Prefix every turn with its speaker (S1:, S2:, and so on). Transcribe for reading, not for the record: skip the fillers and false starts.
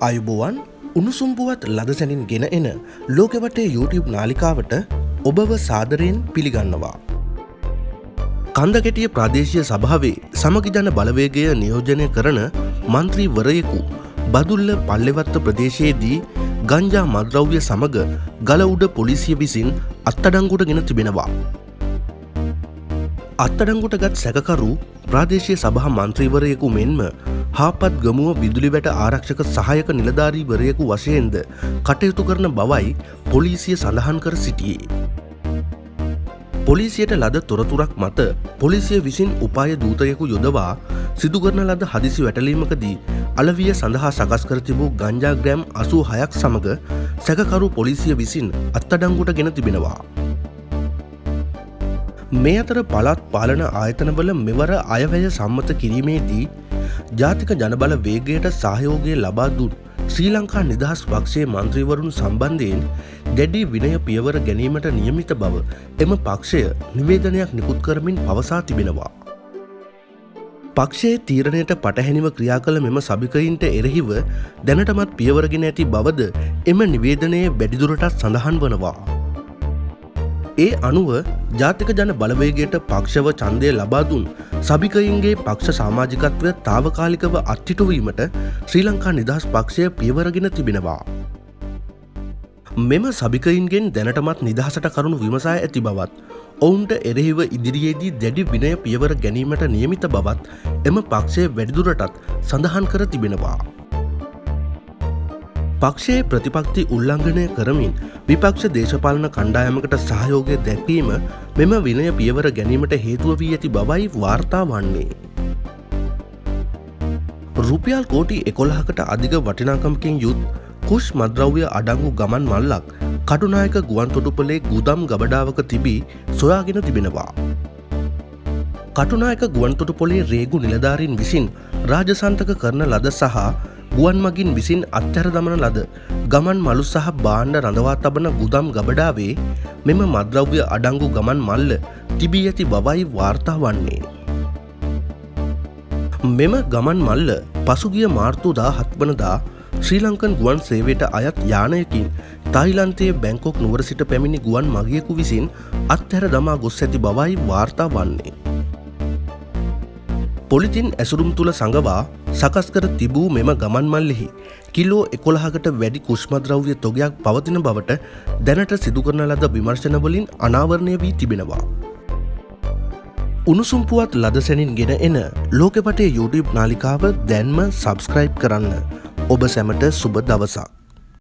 S1: අයුබෝවන් උණුසුම් පුවත් ලද සැනින් ගෙන එන ලෝකවටේ YouTube නාලිකාවට ඔබව සාදරයෙන් පිළිගන්නවා. කන්දකැටිය ප්‍රාදේශීය සභාවේ සමගි ජන බලවේගය නියෝජනය කරන මන්ත්‍රීවරයෙකු බදුල්ල පල්ලෙවත්ත ප්‍රදේශයේදී ගංජා මද්‍රව්‍ය සමග ගල උඩ පොලිසිය විසින් අත්අඩංගුවට ගෙන තිබෙනවා. අත්අඩංගුවට ගත් සැකකරු ප්‍රාදේශීය සභා මන්ත්‍රීවරයෙකු මෙන්ම හාපත් ගමුව විදුලි වැට ආරක්ෂක සහායක නිලධාරීවරයෙකු වශයෙන්ද කටයුතු කරන බවයි පොලිසිය සඳහන් කර සිටියේ. පොලිසියට ලද තොරතුරක් මත පොලිසිය විසින් උපාය දූතයෙකු යොදවා සිදු කරන ලද හදිසි වැටලීමකදී අලවිය සඳහා සකස් කර තිබූ ගංජා ග්‍රෑම් 86ක් සමග සැකකරු පොලිසිය විසින් අත්අඩංගුවට ගෙන තිබෙනවා. මේ අතර පළාත් පාලන ආයතනවල මෙවර අයවැය සම්මත කිරීමේදී ජාතික ජනබල වේගයට සහයෝගය ලබා දුන් ශ්‍රී ලංකා නිදහස් පක්ෂයේ මන්ත්‍රීවරුන් සම්බන්ධයෙන් දැඩි විනය පියවර ගැනීමට නියමිත බව එම පක්ෂය නිවේදනයක් නිකුත් කරමින් පවසා තිබෙනවා. පක්ෂයේ තීරණයට පටහැනිව ක්‍රියා කළ මෙම සභිකයින්ට එරෙහිව දැනටමත් පියවරගෙන ඇති බවද එම නිවේදනයේ වැඩිදුරටත් සඳහන් වනවා. ඒ අනුව ජාතික ජන බලවේගයට පක්ෂව ඡන්දය ලබා දුන් සභිකයින්ගේ පක්ෂ සමාජිකත්වය తాවකාලිකව අත්හිටුවීමට ශ්‍රී ලංකා නිදහස් පක්ෂය පියවරගෙන තිබෙනවා. මෙම සභිකයින්ගෙන් දැනටමත් නිදහසට කරුණු විමසා ඇති බවත් ඔවුන්ට එරෙහිව ඉදිරියේදී දැඩි විනය පියවර ගැනීමට නියමිත බවත් එම පක්ෂය වැඩිදුරටත් සඳහන් කර තිබෙනවා. පක්ෂයේ ප්‍රතිපත්ති උල්ලංඝනය කරමින් විපක්ෂ දේශපාලන කණ්ඩායමකට සහයෝගය දැක්වීම මෙම විනය පියවර ගැනීමට හේතුව වී ඇති බවයි වාර්තා වන්නේ. රුපියල් කෝටි 11කට අධික වටිනාකමකින් යුත් කුෂ් මද්‍රව්‍ය අඩංගු ගමන් මල්ලක් කටුනායක ගුවන්තොටුපළේ ගුදම් ගබඩාවක තිබී සොයාගෙන තිබෙනවා. කටුනායක ගුවන්තොටුපළේ රේගු නිලධාරීන් විසින් රාජසන්තක කරන ලද සහ ගුවන් මගින් විසින් අත්හැර දමන ලද ගමන් මලු සහ භාණ්ඩ රඳවා තබන ගුදම් ගබඩාවේ මෙම මද්‍රව්‍ය අඩංගු ගමන් මල්ල තිබී ඇති බවයි වාර්තා වන්නේ. මෙම ගමන් මල්ල පසුගිය මාර්තු 17 වනදා ශ්‍රී ලංකන් ගුවන් සේවයට අයත් යානයකින් තායිලන්තයේ බැංකොක් නුවර සිට පැමිණි ගුවන් මගියෙකු විසින් අත්හැර දමා ගොස් ඇති බවයි වාර්තා වන්නේ. පොලිතින් ඇසුරුම් තුළ සඟවා සකස් කර තිබූ මෙම ගමන් මල්ලෙහි කිලෝ 11කට වැඩි කුෂ්මද්‍රව්‍ය තොගයක් පවතින බවට දැනට සිදු කරන ලද විමර්ශනවලින් අනාවරණය වී තිබෙනවා. උණුසුම් පුවත් ලද සැනින් ගෙන එන ලෝකෙපටේ YouTube නාලිකාව දැන්ම සබ්ස්ක්‍රයිබ් කරන්න. ඔබ සැමට සුබ දවසක්.